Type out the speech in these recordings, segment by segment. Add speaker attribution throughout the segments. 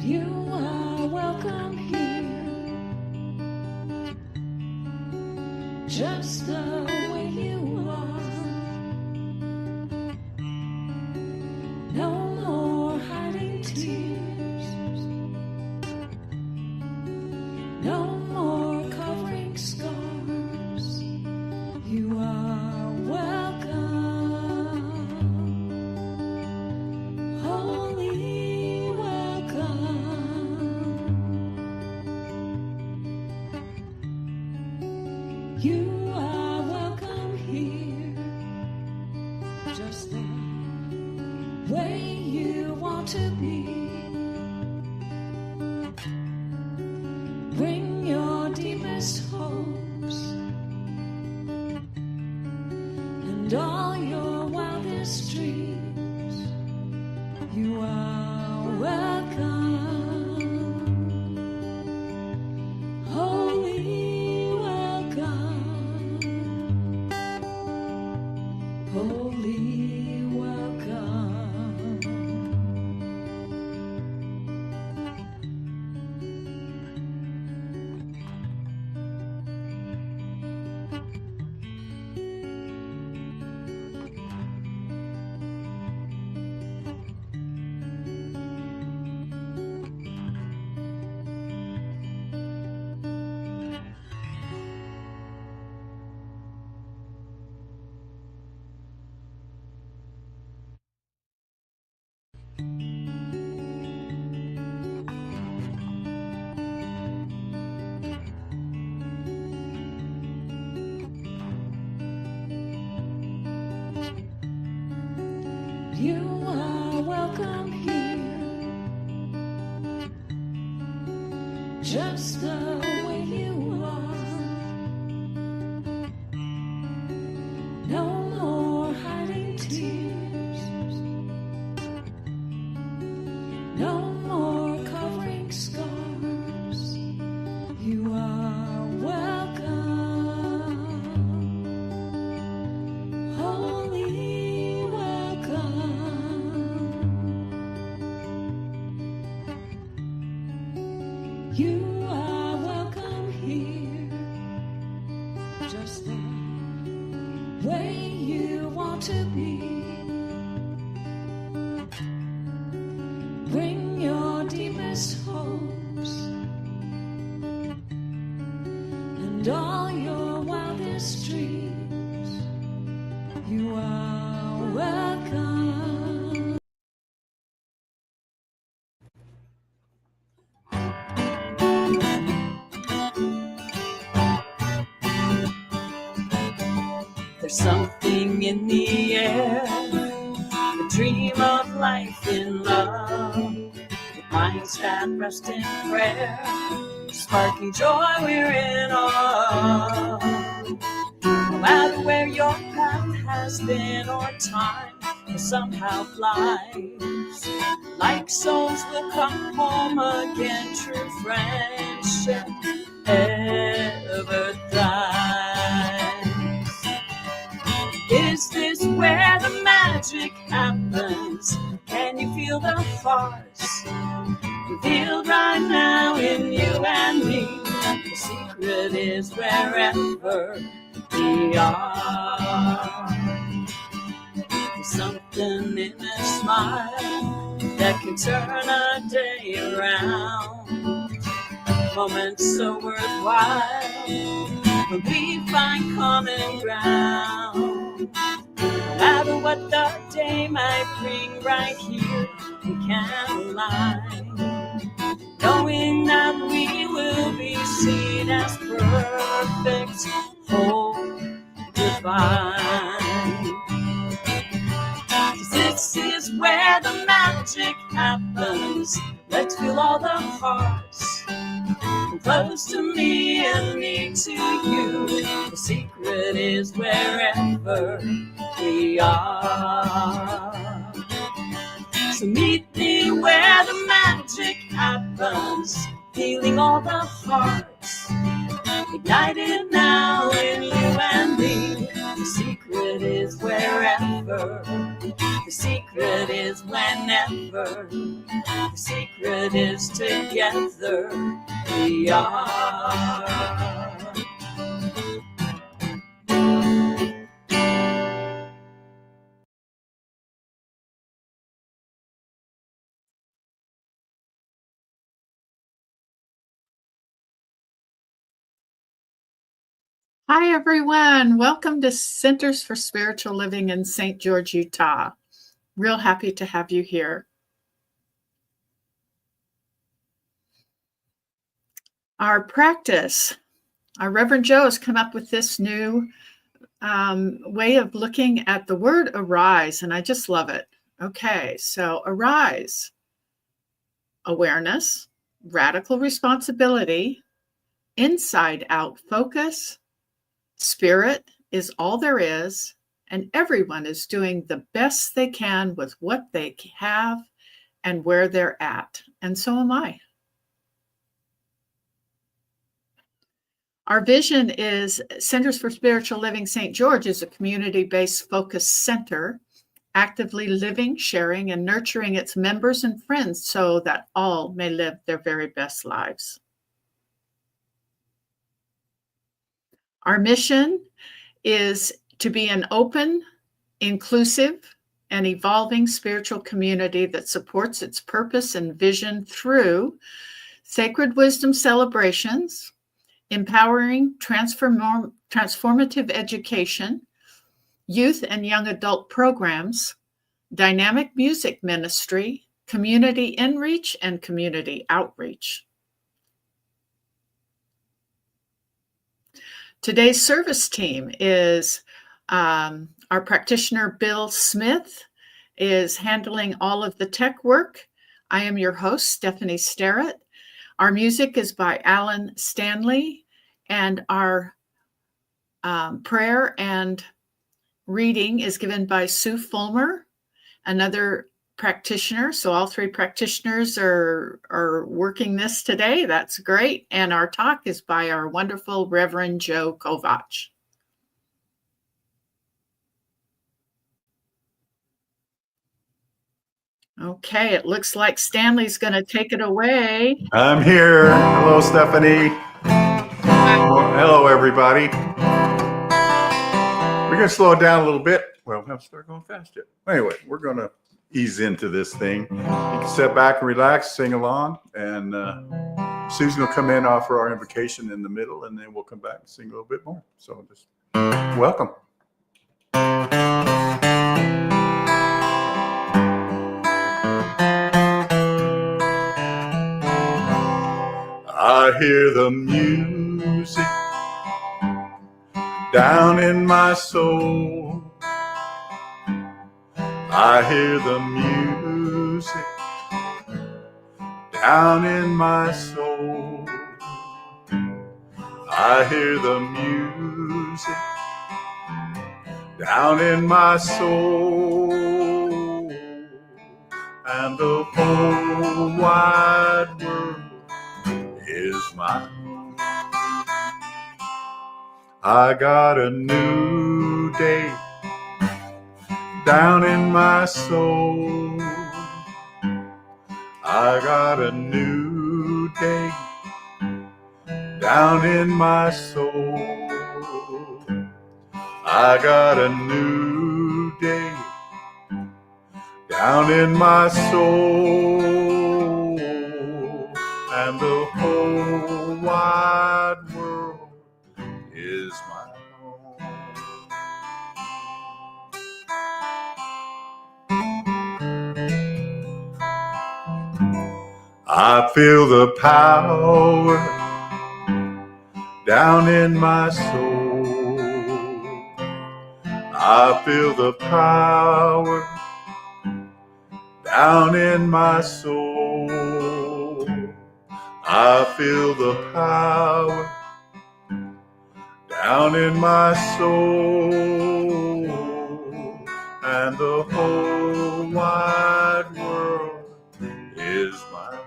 Speaker 1: You are welcome here, just the way you are. No more hiding tears, no more covering scars. You are welcome, holy welcome. You are welcome here, just the way you want to be. Bring your deepest hopes and all your wildest dreams. You are welcome, holy welcome, holy welcome. You are welcome here, just the way you are. No more hiding tears, no more covering scars. You are welcome, holy welcome. You are welcome here, just the way you want to be. Bring your deepest hopes and all your wildest dreams. You are welcome. There's something in the air, the dream of life in love, with minds that rest in prayer, sparking joy we're in awe. No matter where your path has been or time has somehow flies, like souls will come home again, true friendship ever thrives. Is this where the magic happens? Can you feel the hearts revealed right now in you and me? The secret is wherever we are. There's something in a smile that can turn a day around. Moments so worthwhile when we find common ground. No matter what the day might bring, right here we can align, knowing that we will be seen as perfect, whole, divine. 'Cause this is where the magic happens. Let's feel all the hearts, from close to me and me to you. The secret is wherever we are. So meet me where the magic happens, healing all the hearts, ignited now in you and me. The secret is wherever, the secret is whenever. forever. The secret is together we are.
Speaker 2: Hi, everyone. Welcome to Centers for Spiritual Living in St. George, Utah. Real happy to have you here. Our practice. Our Reverend Joe has come up with this new way of looking at the word arise, and I just love it. Okay, so arise. Awareness, radical responsibility, inside out focus, spirit is all there is, and everyone is doing the best they can with what they have and where they're at. And so am I. Our vision is Centers for Spiritual Living St. George is a community-based focus center, actively living, sharing, and nurturing its members and friends so that all may live their very best lives. Our mission is to be an open, inclusive, and evolving spiritual community that supports its purpose and vision through sacred wisdom celebrations, empowering transformative education, youth and young adult programs, dynamic music ministry, community inreach, and community outreach. Today's service team is our practitioner, Bill Smith, is handling all of the tech work. I am your host, Stephanie Starrett. Our music is by Alan Stanley, and our prayer and reading is given by Sue Fulmer, another practitioner. So all three practitioners are working this today. That's great. And our talk is by our wonderful Reverend Joe Kovach. Okay, it looks like Stanley's going to take it away.
Speaker 3: I'm here. Hello, Stephanie. Hello, everybody. We're going to slow it down a little bit. Well, we have to start going fast yet. Anyway, we're going to ease into this thing. You can sit back and relax, sing along, and Sue's going to come in, offer our invocation in the middle, and then we'll come back and sing a little bit more. So just welcome. I hear the music down in my soul. I hear the music down in my soul. I hear the music down in my soul. And the whole wide world is mine. I got a new day down in my soul. I got a new day down in my soul. I got a new day down in my soul. And the whole wide world is my home. I feel the power down in my soul. I feel the power down in my soul. I feel the power down in my soul. And the whole wide world is my home.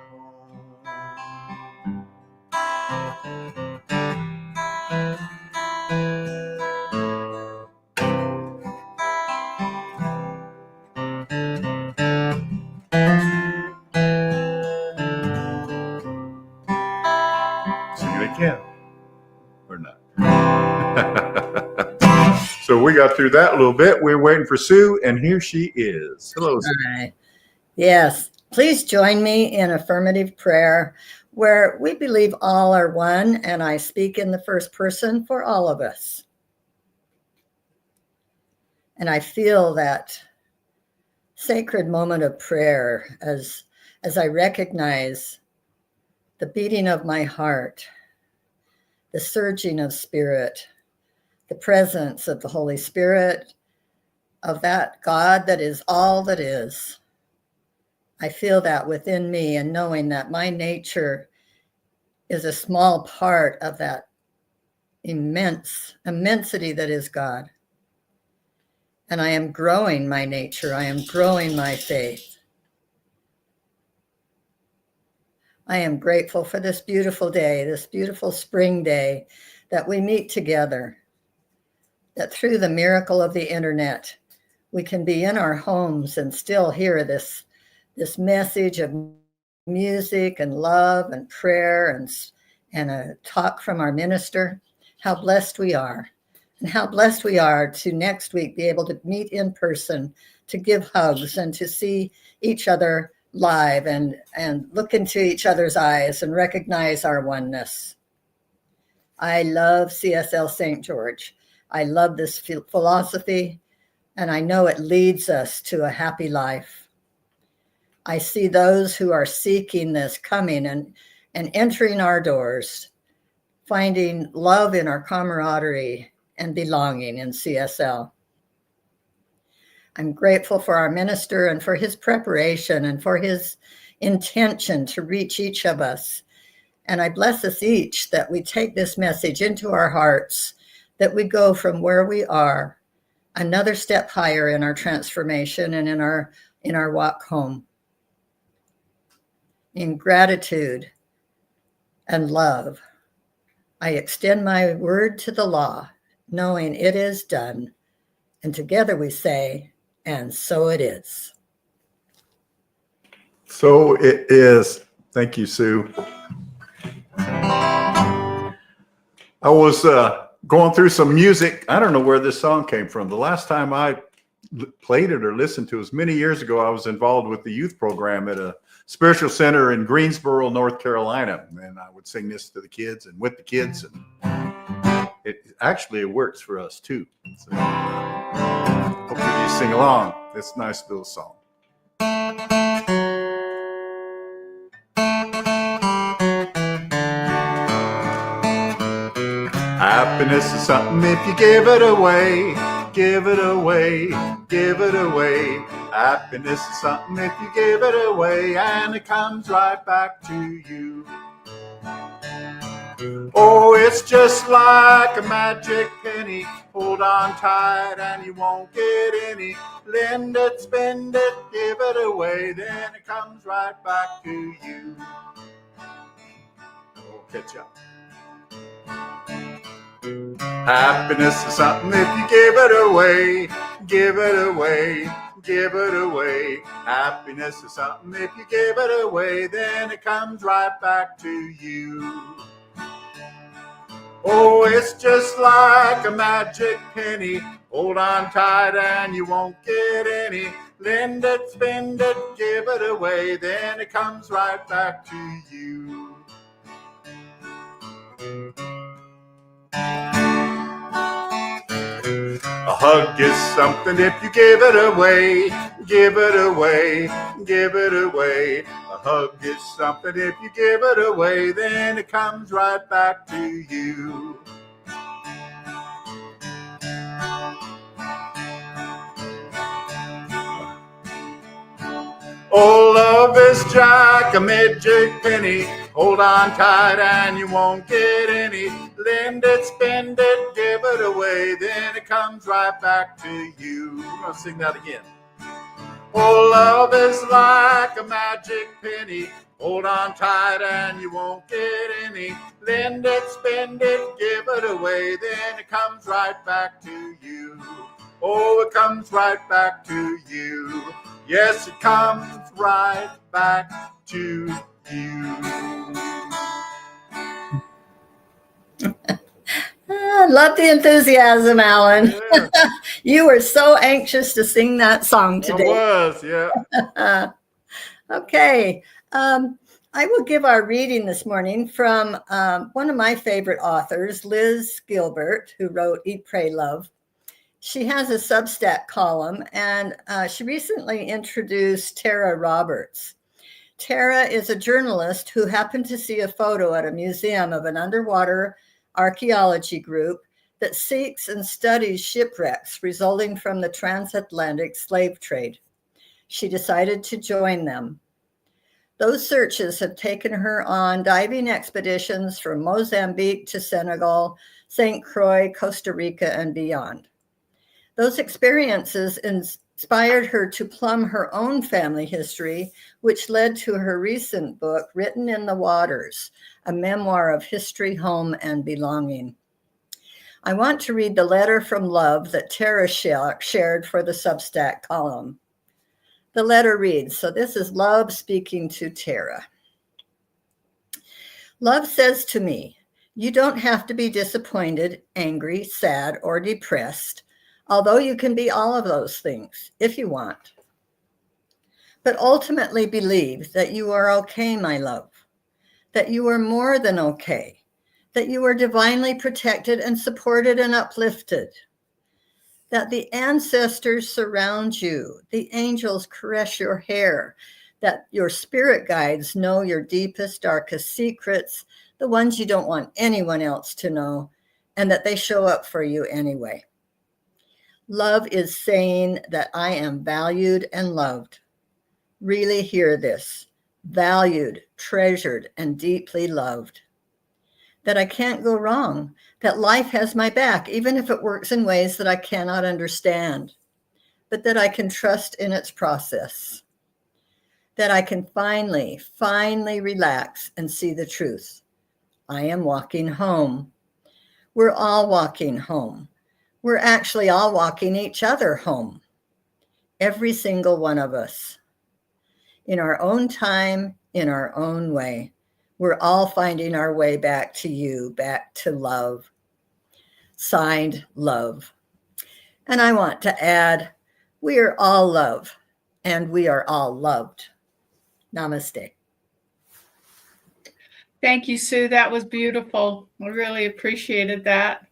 Speaker 3: we got through that a little bit. We're waiting for Sue, and here she is. Hello, Sue.
Speaker 4: Hi. Yes, please join me in affirmative prayer where we believe all are one, and I speak in the first person for all of us. And I feel that sacred moment of prayer as I recognize the beating of my heart, the surging of spirit, the presence of the Holy Spirit, of that God that is all that is. I feel that within me, and knowing that my nature is a small part of that immensity that is God. And I am growing my nature. I am growing my faith. I am grateful for this beautiful day, this beautiful spring day that we meet together, that through the miracle of the internet, we can be in our homes and still hear this message of music and love and prayer and a talk from our minister. How blessed we are. And how blessed we are to next week be able to meet in person, to give hugs and to see each other live and look into each other's eyes and recognize our oneness. I love CSL St. George. I love this philosophy, and I know it leads us to a happy life. I see those who are seeking this coming and entering our doors, finding love in our camaraderie and belonging in CSL. I'm grateful for our minister and for his preparation and for his intention to reach each of us. And I bless us each that we take this message into our hearts, that we go from where we are another step higher in our transformation and in our walk home. In gratitude and love, I extend my word to the law, knowing it is done. And together we say, and so it is.
Speaker 3: So it is. Thank you, Sue. I was going through some music. I don't know where this song came from. The last time I played it or listened to it was many years ago. I was involved with the youth program at a spiritual center in Greensboro, North Carolina. And I would sing this to the kids and with the kids. And it works for us too. So, hopefully you sing along. It's a nice little song. Happiness is something if you give it away, give it away, give it away. Happiness is something if you give it away, and it comes right back to you. Oh, it's just like a magic penny. Hold on tight and you won't get any. Lend it, spend it, give it away, then it comes right back to you. Oh, catch up. Happiness is something if you give it away, give it away, give it away. Happiness is something if you give it away, then it comes right back to you. Oh, it's just like a magic penny. Hold on tight and you won't get any. Lend it, spend it, give it away, then it comes right back to you. A hug is something if you give it away, give it away, give it away. A hug is something if you give it away, then it comes right back to you. Oh, love is like a magic penny. Hold on tight and you won't get any. Lend it, spend it, give it away, then it comes right back to you. We're going to sing that again. Oh, love is like a magic penny. Hold on tight and you won't get any. Lend it, spend it, give it away, then it comes right back to you. Oh, it comes right back to you. Yes, it comes right back to you.
Speaker 4: I love the enthusiasm, Alan.
Speaker 3: Yeah,
Speaker 4: You were so anxious to sing that song
Speaker 3: I
Speaker 4: today.
Speaker 3: was. Yeah.
Speaker 4: Okay. I will give our reading this morning from one of my favorite authors, Liz Gilbert, who wrote Eat, Pray, Love. She has a Substack column, and she recently introduced Tara Roberts. Tara is a journalist who happened to see a photo at a museum of an underwater archaeology group that seeks and studies shipwrecks resulting from the transatlantic slave trade. She decided to join them. Those searches have taken her on diving expeditions from Mozambique to Senegal, St. Croix, Costa Rica, and beyond. Those experiences inspired her to plumb her own family history, which led to her recent book, Written in the Waters, a memoir of history, home, and belonging. I want to read the letter from love that Tara shared for the Substack column. The letter reads, so this is Love speaking to Tara. Love says to me, you don't have to be disappointed, angry, sad, or depressed, although you can be all of those things if you want. But ultimately believe that you are okay, my love, that you are more than okay, that you are divinely protected and supported and uplifted, that the ancestors surround you, the angels caress your hair, that your spirit guides know your deepest, darkest secrets, the ones you don't want anyone else to know, and that they show up for you anyway. Love is saying that I am valued and loved. Really hear this. Valued, treasured, and deeply loved. That I can't go wrong, that life has my back, even if it works in ways that I cannot understand, but that I can trust in its process. That I can finally relax and see the truth. I am walking home. We're all walking home. We're actually all walking each other home. Every single one of us. In our own time, in our own way. We're all finding our way back to you, back to love. Signed, Love. And I want to add, we are all love, and we are all loved. Namaste.
Speaker 2: Thank you, Sue. That was beautiful. I really appreciated that.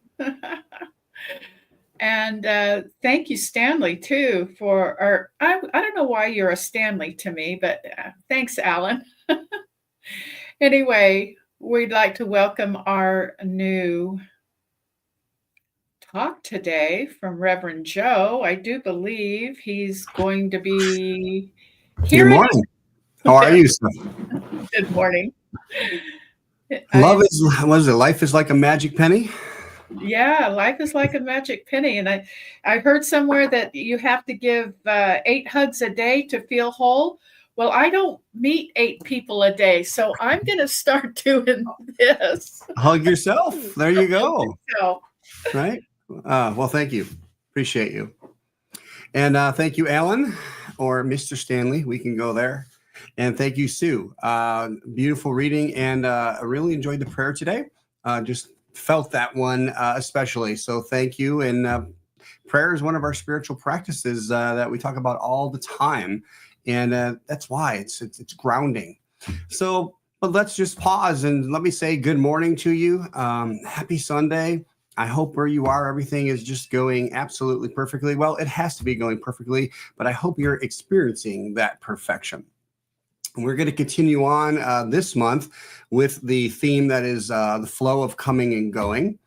Speaker 2: And thank you, Stanley, too, for our. I don't know why you're a Stanley to me, but thanks, Alan. Anyway, we'd like to welcome our new talk today from Reverend Joe. I do believe he's going to be here.
Speaker 5: Good morning. How are you, sir?
Speaker 2: Good morning.
Speaker 5: Love is, what is it? Life is like a magic penny?
Speaker 2: Yeah, life is like a magic penny. And I heard somewhere that you have to give 8 hugs a day to feel whole. Well, I don't meet 8 people a day, so I'm going to start doing this.
Speaker 5: Hug yourself. There you go.
Speaker 2: So,
Speaker 5: Right? Well, thank you. Appreciate you. And thank you, Alan, or Mr. Stanley. We can go there. And thank you, Sue. Beautiful reading. And I really enjoyed the prayer today. Just felt that one especially. So thank you. And prayer is one of our spiritual practices that we talk about all the time. And that's why it's grounding. So but let's just pause and let me say good morning to you. Happy Sunday. I hope where you are, everything is just going absolutely perfectly. Well, it has to be going perfectly, but I hope you're experiencing that perfection. We're going to continue on this month with the theme that is the flow of coming and going.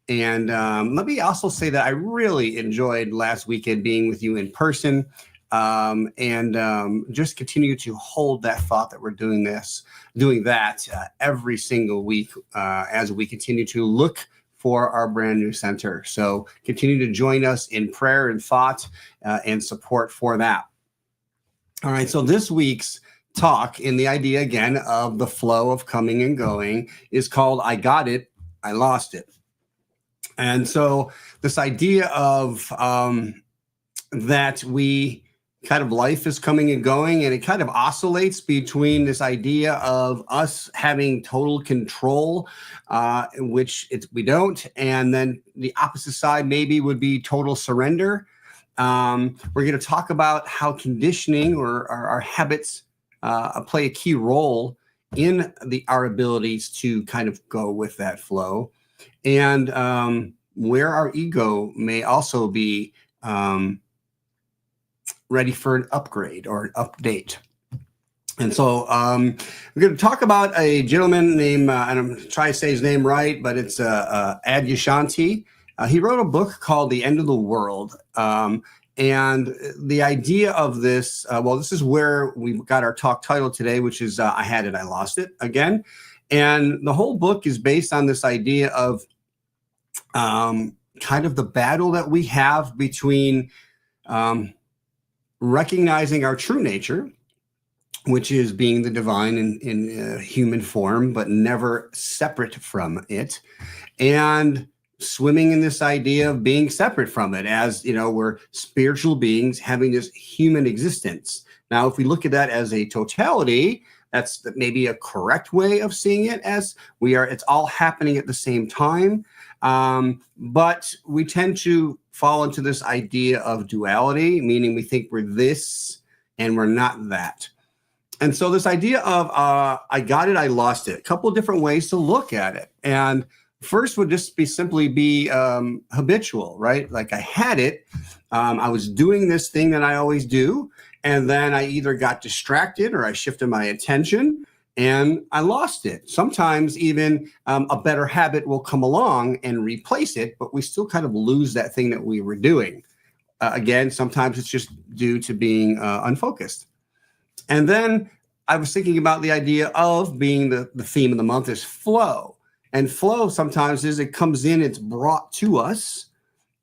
Speaker 5: And let me also say that I really enjoyed last weekend being with you in person, and just continue to hold that thought that we're doing that every single week as we continue to look for our brand new center. So continue to join us in prayer and thought and support for that. All right. So this week's talk in the idea again of the flow of coming and going is called I Got It, I Lost It. And so this idea of that we kind of life is coming and going, and it kind of oscillates between this idea of us having total control, which we don't, and then the opposite side maybe would be total surrender. We're going to talk about how conditioning or our habits play a key role in our abilities to kind of go with that flow, and where our ego may also be ready for an upgrade or an update. And so we're going to talk about a gentleman named, and I'm trying to say his name right, but it's Adyashanti. He wrote a book called The End of the World. And the idea of this, this is where we got our talk title today, which is I Had It, I Lost It again. And the whole book is based on this idea of kind of the battle that we have between recognizing our true nature, which is being the divine in human form, but never separate from it, and swimming in this idea of being separate from it, as you know, we're spiritual beings having this human existence. Now, if we look at that as a totality, that's maybe a correct way of seeing it, as it's all happening at the same time. But we tend to fall into this idea of duality, meaning we think we're this and we're not that. And so this idea of I got it, I lost it, a couple of different ways to look at it. And first would just simply be habitual, right? Like I had it, I was doing this thing that I always do, and then I either got distracted or I shifted my attention and I lost it. Sometimes even a better habit will come along and replace it, but we still kind of lose that thing that we were doing. Again, sometimes it's just due to being unfocused. And then I was thinking about the idea of being the theme of the month is flow. And flow sometimes is it comes in, it's brought to us.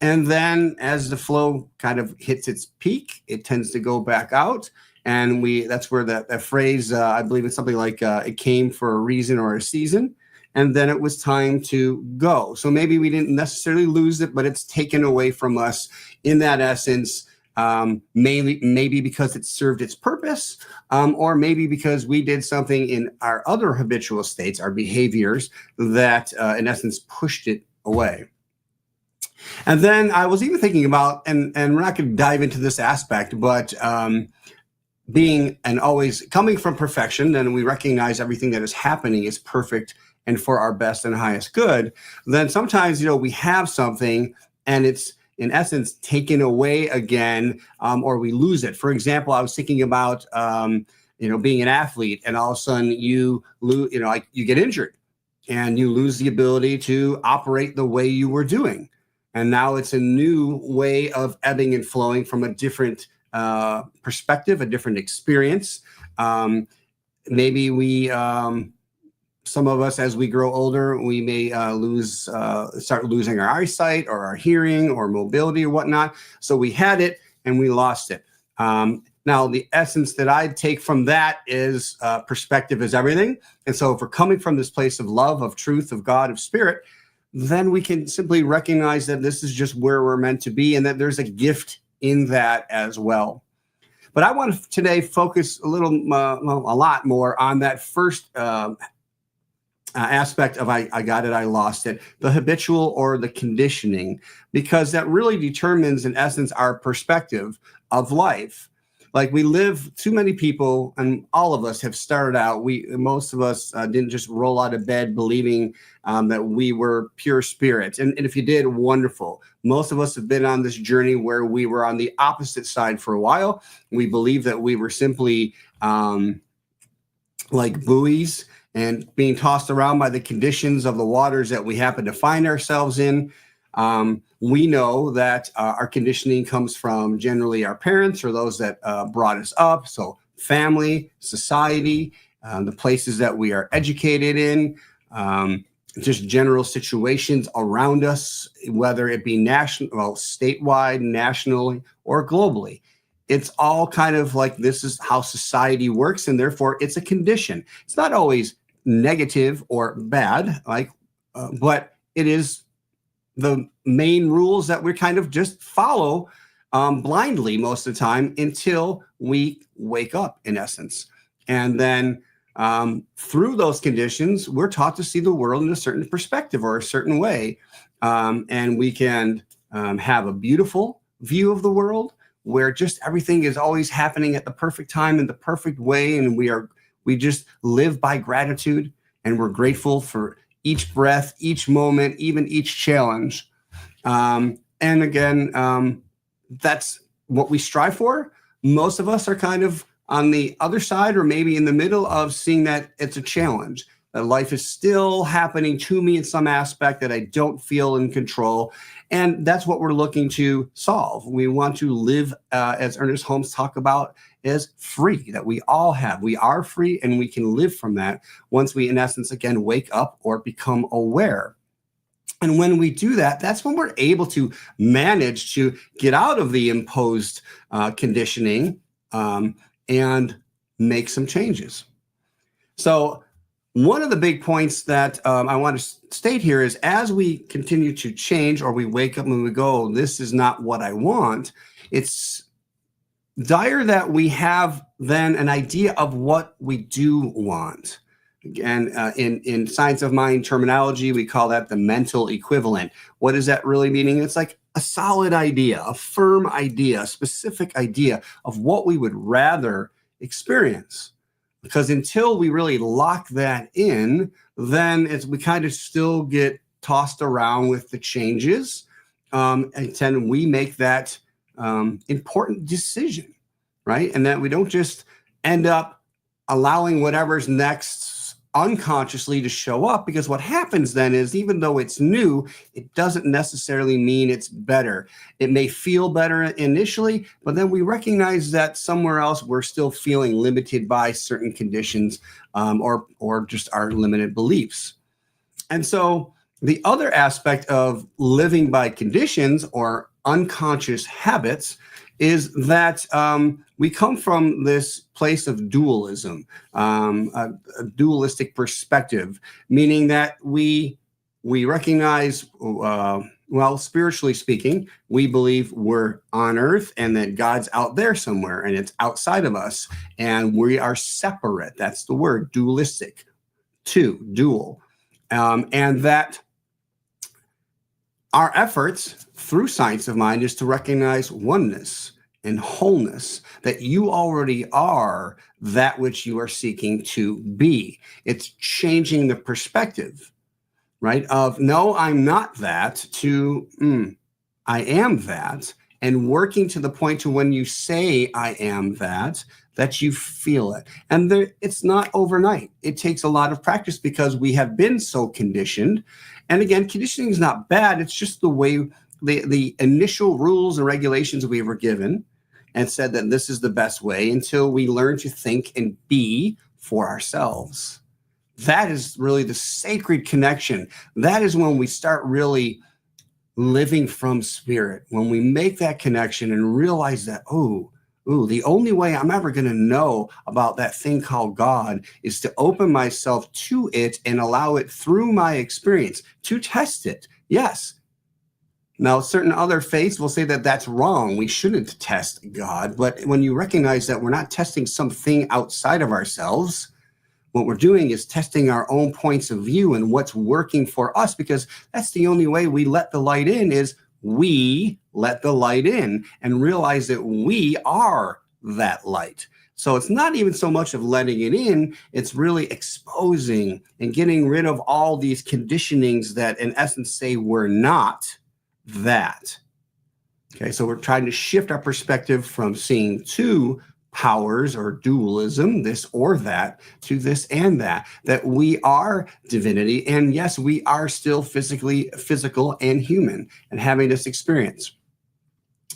Speaker 5: And then as the flow kind of hits its peak, it tends to go back out. And that's where that phrase, I believe it's something like it came for a reason or a season. And then it was time to go. So maybe we didn't necessarily lose it, but it's taken away from us in that essence, maybe because it served its purpose, or maybe because we did something in our other habitual states, our behaviors, that in essence pushed it away. And then I was even thinking about, and we're not going to dive into this aspect, but being and always coming from perfection, then we recognize everything that is happening is perfect and for our best and highest good. Then sometimes, we have something and it's in essence taken away again, or we lose it. For example, I was thinking about, being an athlete, and all of a sudden you lose, you get injured and you lose the ability to operate the way you were doing. And now it's a new way of ebbing and flowing from a different perspective, a different experience. Maybe we, some of us, as we grow older, we may start losing our eyesight or our hearing or mobility or whatnot. So we had it and we lost it. Now, the essence that I take from that is perspective is everything. And so if we're coming from this place of love, of truth, of God, of spirit, then we can simply recognize that this is just where we're meant to be and that there's a gift in that as well. But I want to today focus a lot more on that first aspect of I got it, I lost it, the habitual or the conditioning, because that really determines, in essence, our perspective of life. Like too many people, and all of us have started out, most of us didn't just roll out of bed believing that we were pure spirits. And if you did, wonderful. Most of us have been on this journey where we were on the opposite side for a while. We believed that we were simply like buoys and being tossed around by the conditions of the waters that we happen to find ourselves in. We know that our conditioning comes from generally our parents or those that brought us up. So family, society, the places that we are educated in, just general situations around us, whether it be statewide, nationally, or globally. It's all kind of like this is how society works, and therefore it's a condition. It's not always negative or bad, but it is the main rules that we kind of just follow blindly most of the time until we wake up, in essence. And then through those conditions, we're taught to see the world in a certain perspective or a certain way. And we can have a beautiful view of the world where just everything is always happening at the perfect time in the perfect way. And we just live by gratitude, and we're grateful for each breath, each moment, even each challenge. And again, that's what we strive for. Most of us are kind of on the other side, or maybe in the middle of seeing that it's a challenge, that life is still happening to me in some aspect that I don't feel in control. And that's what we're looking to solve. We want to live, as Ernest Holmes talked about, as free, that we all have. We are free, and we can live from that once we, in essence, again, wake up or become aware. And when we do that, that's when we're able to manage to get out of the imposed conditioning and make some changes. So one of the big points that I want to state here is, as we continue to change, or we wake up and we go, this is not what I want, it's dire that we have then an idea of what we do want. Again, in science of mind terminology, we call that the mental equivalent. What does that really mean? It's like a solid idea, a firm idea, a specific idea of what we would rather experience. Because until we really lock that in, then we kind of still get tossed around with the changes, and then we make that important decision, right? And that we don't just end up allowing whatever's next unconsciously to show up, because what happens then is, even though it's new, it doesn't necessarily mean it's better. It may feel better initially, but then we recognize that somewhere else we're still feeling limited by certain conditions, or just our limited beliefs. And so the other aspect of living by conditions or unconscious habits is that we come from this place of dualism, a dualistic perspective, meaning that we recognize, well, spiritually speaking, we believe we're on earth and that God's out there somewhere and it's outside of us, and we are separate. That's the word, dualistic, dual. And that our efforts through science of mind is to recognize oneness and wholeness, that you already are that which you are seeking to be. It's changing the perspective, right? Of, no, I'm not that, to, I am that, and working to the point to when you say I am that you feel it. And it's not overnight. It takes a lot of practice, because we have been so conditioned. And again, conditioning is not bad. It's just the way the initial rules and regulations we were given, and said that this is the best way, until we learn to think and be for ourselves. That is really the sacred connection. That is when we start really living from spirit. When we make that connection and realize that, the only way I'm ever going to know about that thing called God is to open myself to it and allow it through my experience to test it. Yes. Now, certain other faiths will say that that's wrong. We shouldn't test God. But when you recognize that we're not testing something outside of ourselves, what we're doing is testing our own points of view and what's working for us, because that's the only way we let the light in, is we let the light in and realize that we are that light. So it's not even so much of letting it in, it's really exposing and getting rid of all these conditionings that in essence say we're not that. Okay, so we're trying to shift our perspective from seeing two powers or dualism, this or that, to this and that we are divinity. And yes, we are still physical and human and having this experience.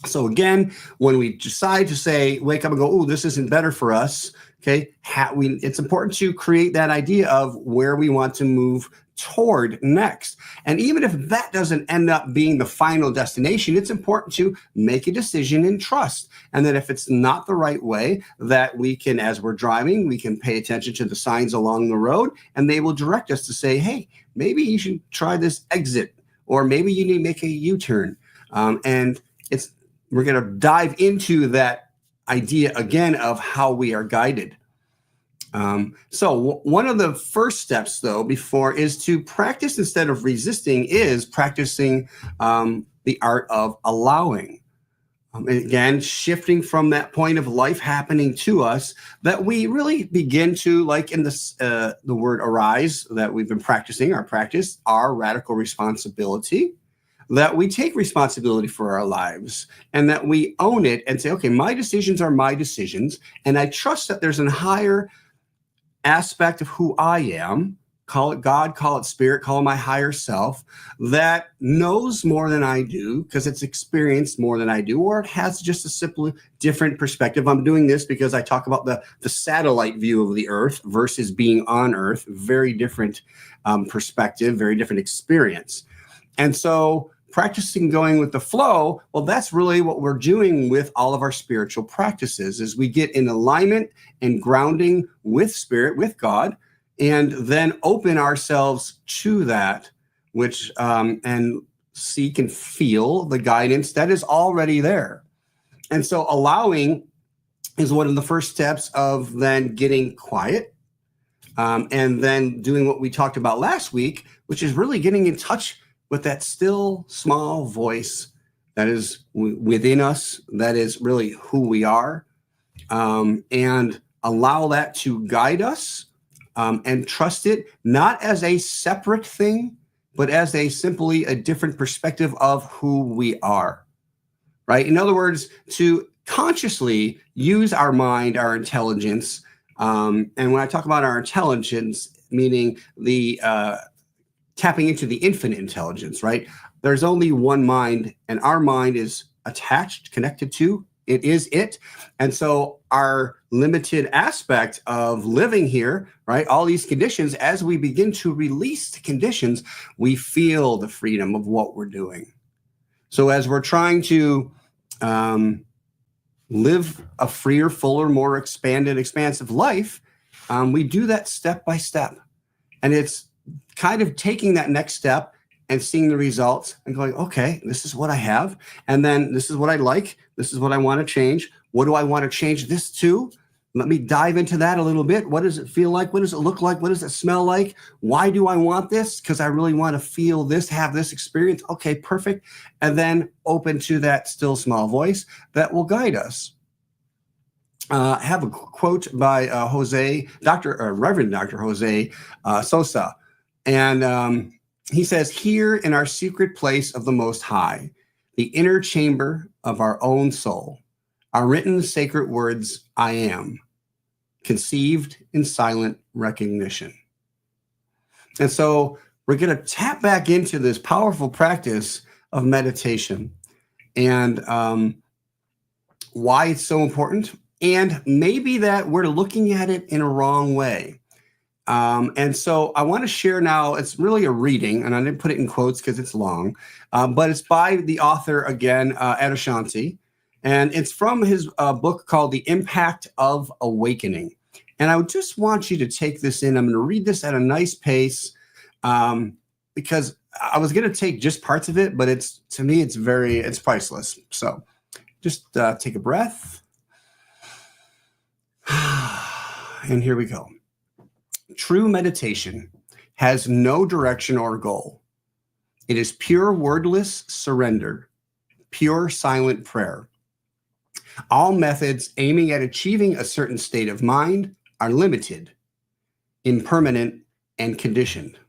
Speaker 5: So again, when we decide to say, wake up and go, this isn't better for us, okay, it's important to create that idea of where we want to move toward next. And even if that doesn't end up being the final destination, it's important to make a decision and trust. And that if it's not the right way, that we can, as we're driving, we can pay attention to the signs along the road, and they will direct us to say, hey, maybe you should try this exit, or maybe you need to make a U-turn. And it's we're going to dive into that idea again of how we are guided. So one of the first steps, though, before is to practice instead of resisting is practicing the art of allowing. Again, shifting from that point of life happening to us, that we really begin to, like in this, the word arise that we've been practicing, our radical responsibility, that we take responsibility for our lives and that we own it and say, okay, my decisions are my decisions. And I trust that there's a higher aspect of who I am, call it God, call it spirit, call it my higher self, that knows more than I do because it's experienced more than I do, or it has just a simple different perspective. I'm doing this because I talk about the satellite view of the earth versus being on earth, very different perspective, very different experience. And so practicing going with the flow, well, that's really what we're doing with all of our spiritual practices, is we get in alignment and grounding with spirit, with God, and then open ourselves to that, which and seek and feel the guidance that is already there. And so allowing is one of the first steps of then getting quiet, and then doing what we talked about last week, which is really getting in touch with that still small voice that is within us, that is really who we are, and allow that to guide us, and trust it not as a separate thing, but as simply a different perspective of who we are, right? In other words, to consciously use our mind, our intelligence, and when I talk about our intelligence, meaning the tapping into the infinite intelligence, right? There's only one mind, and our mind is attached, connected to, it is it. And so our limited aspect of living here, right? All these conditions, as we begin to release the conditions, we feel the freedom of what we're doing. So as we're trying to live a freer, fuller, more expanded, expansive life, we do that step by step. And it's kind of taking that next step and seeing the results and going, okay, this is what I have. And then this is what I like. This is what I want to change. What do I want to change this to? Let me dive into that a little bit. What does it feel like? What does it look like? What does it smell like? Why do I want this? Because I really want to feel this, have this experience. Okay, perfect. And then open to that still small voice that will guide us. I have a quote by Reverend Dr. Jose Sosa. And he says, here in our secret place of the Most High, the inner chamber of our own soul, are written sacred words, I am, conceived in silent recognition. And so we're going to tap back into this powerful practice of meditation and why it's so important. And maybe that we're looking at it in a wrong way. And so I want to share now, it's really a reading, and I didn't put it in quotes because it's long, but it's by the author, again, Adeshanti, and it's from his book called The Impact of Awakening. And I would just want you to take this in. I'm going to read this at a nice pace because I was going to take just parts of it, but to me, it's priceless. So just take a breath. And here we go. True meditation has no direction or goal. It is pure wordless surrender, pure silent prayer. All methods aiming at achieving a certain state of mind are limited, impermanent, and conditioned.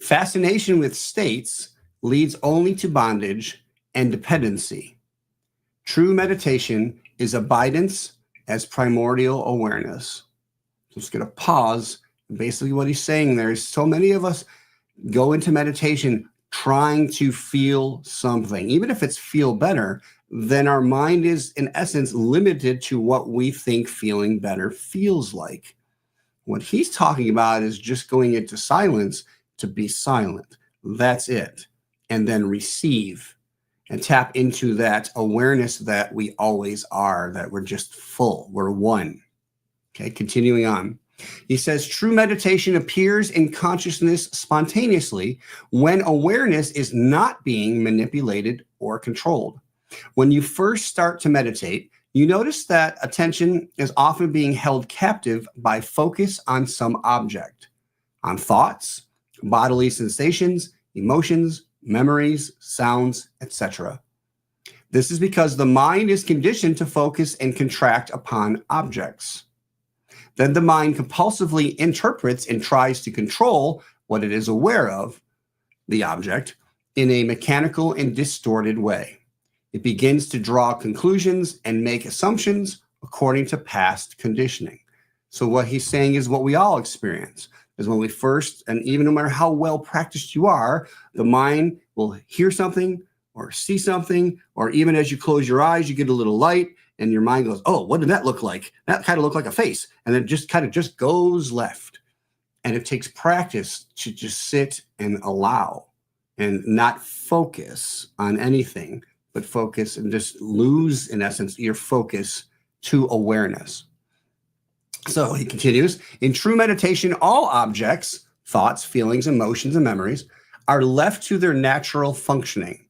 Speaker 5: Fascination with states leads only to bondage and dependency. True meditation is abidance as primordial awareness. So I'm just going to pause. Basically what he's saying there is so many of us go into meditation trying to feel something. Even if it's feel better, then our mind is in essence limited to what we think feeling better feels like. What he's talking about is just going into silence to be silent. That's it. And then receive and tap into that awareness that we always are, that we're just full, we're one. Okay, continuing on. He says, true meditation appears in consciousness spontaneously when awareness is not being manipulated or controlled. When you first start to meditate, you notice that attention is often being held captive by focus on some object, on thoughts, bodily sensations, emotions, memories, sounds, etc. This is because the mind is conditioned to focus and contract upon objects. Then the mind compulsively interprets and tries to control what it is aware of, the object, in a mechanical and distorted way. It begins to draw conclusions and make assumptions according to past conditioning. So what he's saying is what we all experience is when we first, and even no matter how well practiced you are, the mind will hear something or see something, or even as you close your eyes, you get a little light and your mind goes, oh, what did that look like? That kind of looked like a face. And then it just kind of just goes left. And it takes practice to just sit and allow and not focus on anything, but focus and just lose, in essence, your focus to awareness. So he continues, in true meditation, all objects, thoughts, feelings, emotions, and memories are left to their natural functioning.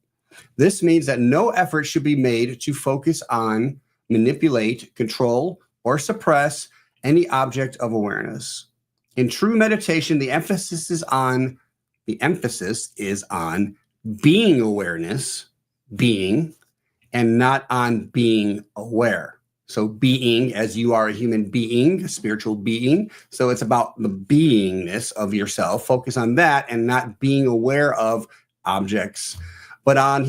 Speaker 5: This means that no effort should be made to focus on, manipulate, control, or suppress any object of awareness. In true meditation, the emphasis is on being awareness, being, and not on being aware. So being, as you are a human being, a spiritual being. So it's about the beingness of yourself. Focus on that and not being aware of objects. But on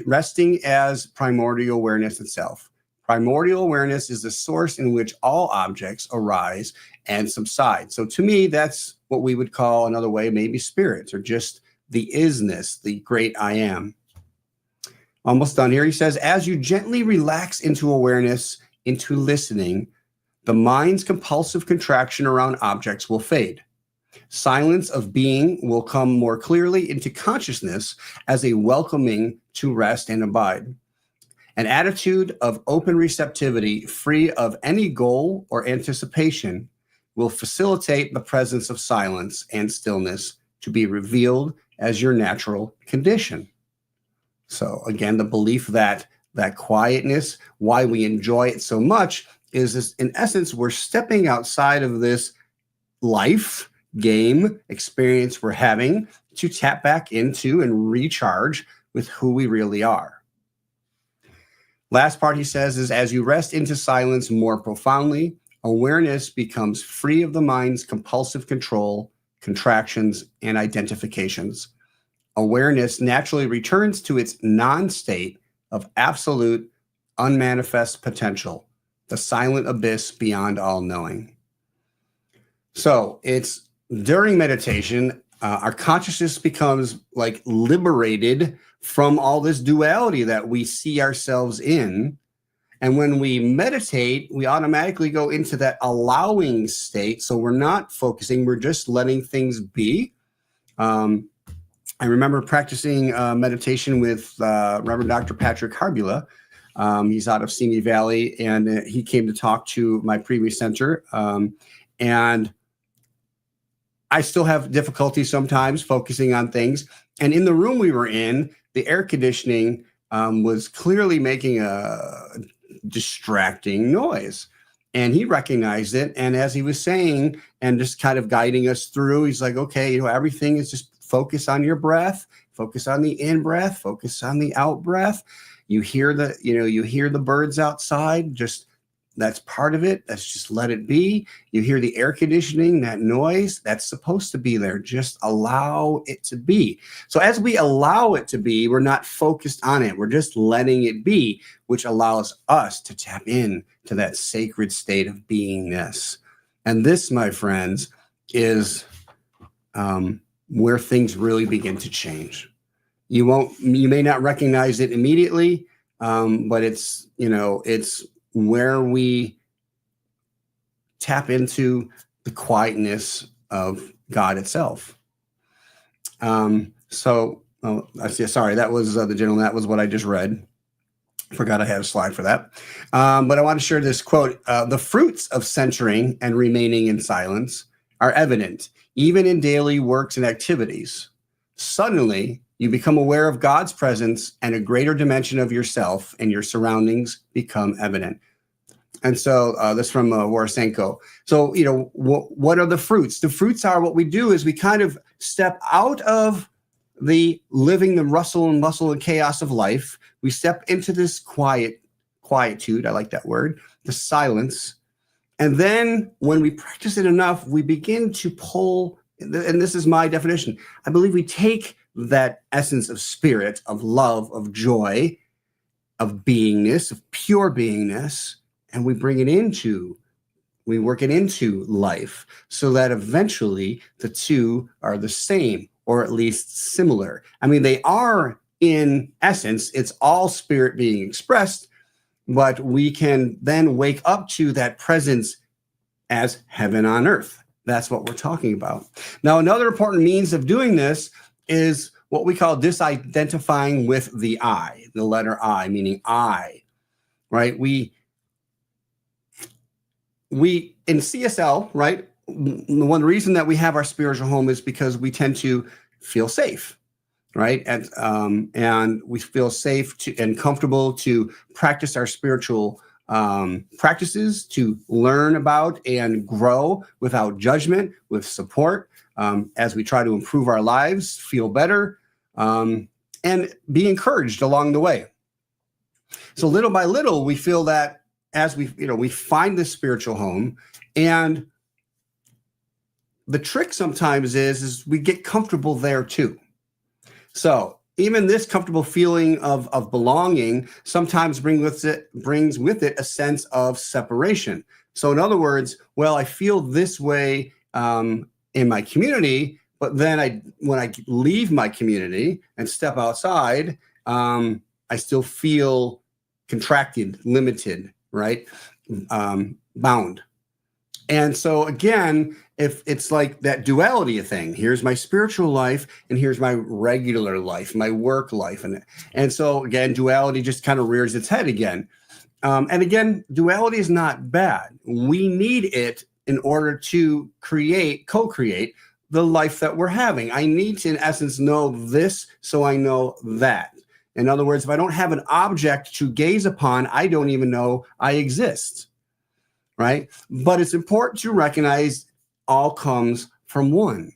Speaker 5: resting as primordial awareness itself. Primordial awareness is the source in which all objects arise and subside. So to me, that's what we would call another way, maybe spirits, or just the isness, the great I am. Almost done here. He says, as you gently relax into awareness, into listening, the mind's compulsive contraction around objects will fade. Silence of being will come more clearly into consciousness as a welcoming to rest and abide. An attitude of open receptivity, free of any goal or anticipation, will facilitate the presence of silence and stillness to be revealed as your natural condition. So again, the belief that quietness, why we enjoy it so much, is in essence, we're stepping outside of this life game experience we're having to tap back into and recharge with who we really are. Last part he says is, as you rest into silence more profoundly, awareness becomes free of the mind's compulsive control, contractions, and identifications. Awareness naturally returns to its non-state of absolute, unmanifest potential, the silent abyss beyond all knowing. So it's during meditation, our consciousness becomes like liberated from all this duality that we see ourselves in. And when we meditate, we automatically go into that allowing state. So we're not focusing, we're just letting things be. I remember practicing meditation with Reverend Dr. Patrick Harbula. He's out of Simi Valley, and he came to talk to my previous center. And I still have difficulty sometimes focusing on things. And in the room we were in, the air conditioning was clearly making a distracting noise. And he recognized it. And as he was saying, and just kind of guiding us through, he's like, okay, everything is just focus on your breath, focus on the in breath, focus on the out breath. You hear the birds outside, just that's part of it. That's just let it be. You hear the air conditioning, that noise, that's supposed to be there. Just allow it to be. So as we allow it to be, we're not focused on it. We're just letting it be, which allows us to tap in to that sacred state of beingness. And this, my friends, is where things really begin to change. You may not recognize it immediately, but it's where we tap into the quietness of God itself. Sorry, that was the gentleman. That was what I just read. Forgot I had a slide for that. But I want to share this quote. The fruits of centering and remaining in silence are evident, even in daily works and activities. Suddenly, You become aware of God's presence, and a greater dimension of yourself and your surroundings become evident. And so this from Warasenko. So, what are the fruits? The fruits are what we do is we kind of step out of the living the rustle and bustle and chaos of life. We step into this quietude. I like that word, the silence. And then when we practice it enough, we begin to pull, and this is my definition. I believe we take that essence of spirit, of love, of joy, of beingness, of pure beingness, and we work it into life so that eventually the two are the same, or at least similar. I mean, they are in essence, it's all spirit being expressed, but we can then wake up to that presence as heaven on earth. That's what we're talking about. Now, another important means of doing this is what we call disidentifying with the I, the letter I, meaning I, right? We in CSL, right? One reason that we have our spiritual home is because we tend to feel safe, right? And we feel safe and comfortable to practice our spiritual practices, to learn about and grow without judgment, with support, as we try to improve our lives, feel better, and be encouraged along the way. So little by little, we feel that as we find this spiritual home, and the trick sometimes is we get comfortable there too. So even this comfortable feeling of belonging sometimes brings with it a sense of separation. So in other words, well, I feel this way in my community, but then when I leave my community and step outside, I still feel contracted, limited, right? Bound. And so again, if it's like that duality thing, here's my spiritual life and here's my regular life, my work life. And so again, duality just kind of rears its head again. And again, duality is not bad. We need it in order to co-create the life that we're having. I need to, in essence, know this so I know that. In other words, if I don't have an object to gaze upon, I don't even know I exist, right? But it's important to recognize all comes from one,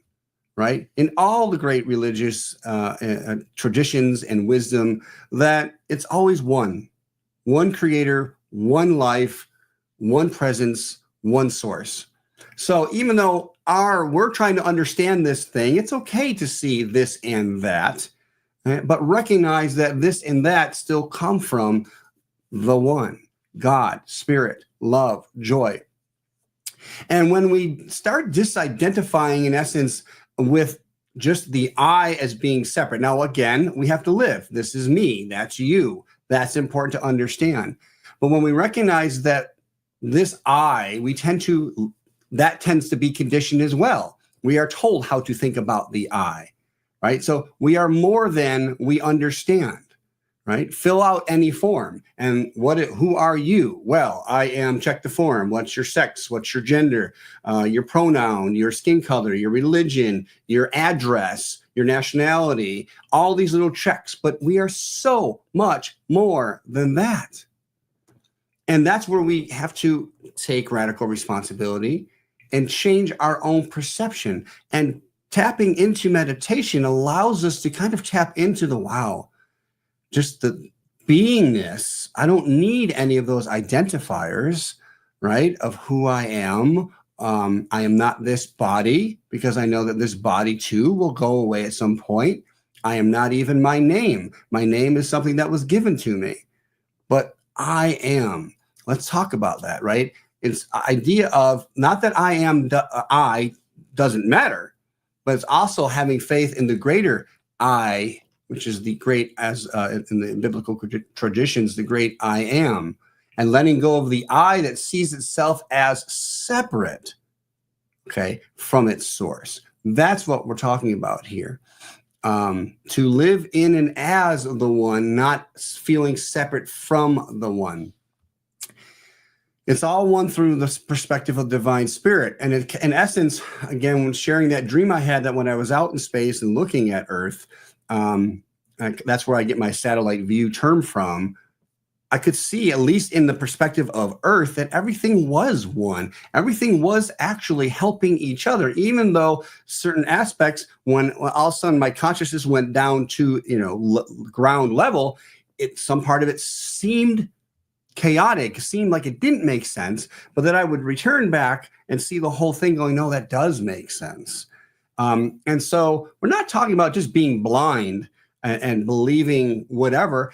Speaker 5: right? In all the great religious traditions and wisdom, that it's always one creator, one life, one presence, one source. So even though we're trying to understand this thing, it's okay to see this and that, right? But recognize that this and that still come from the one, God, spirit, love, joy. And when we start disidentifying, in essence, with just the I as being separate, now again, we have to live. This is me, that's you. That's important to understand. But when we recognize that this I, that tends to be conditioned as well. We are told how to think about the I, right? So we are more than we understand. Right? Fill out any form. And who are you? Well, I am, check the form. What's your sex? What's your gender? Your pronoun, your skin color, your religion, your address, your nationality, all these little checks. But we are so much more than that. And that's where we have to take radical responsibility and change our own perception. And tapping into meditation allows us to kind of tap into just the beingness. I don't need any of those identifiers, right, of who I am. I am not this body, because I know that this body too will go away at some point. I am not even my name. My name is something that was given to me, but I am. Let's talk about that, right? It's idea of not that I am, I doesn't matter, but it's also having faith in the greater I, which is the great, as in the biblical traditions, the great I am, and letting go of the I that sees itself as separate, okay, from its source. That's what we're talking about here. To live in and as the one, not feeling separate from the one. It's all one through the perspective of divine spirit. And in essence, again, when sharing that dream I had, that when I was out in space and looking at Earth, that's where I get my satellite view term from. I could see, at least in the perspective of Earth, that everything was one. Everything was actually helping each other, even though certain aspects, when all of a sudden my consciousness went down to, ground level, some part of it seemed chaotic, seemed like it didn't make sense, but then I would return back and see the whole thing going, no, that does make sense. And so we're not talking about just being blind and believing whatever.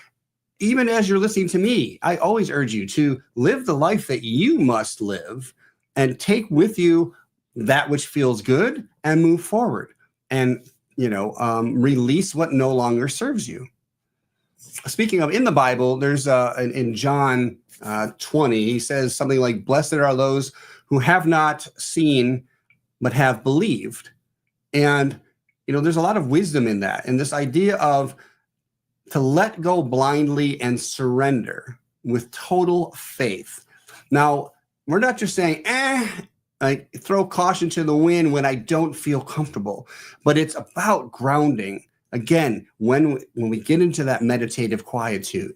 Speaker 5: Even as you're listening to me, I always urge you to live the life that you must live and take with you that which feels good and move forward and, release what no longer serves you. Speaking of in the Bible, there's in John 20, he says something like, blessed are those who have not seen, but have believed. And, there's a lot of wisdom in that. And this idea of to let go blindly and surrender with total faith. Now, we're not just saying, like throw caution to the wind when I don't feel comfortable, but it's about grounding. Again, when we get into that meditative quietude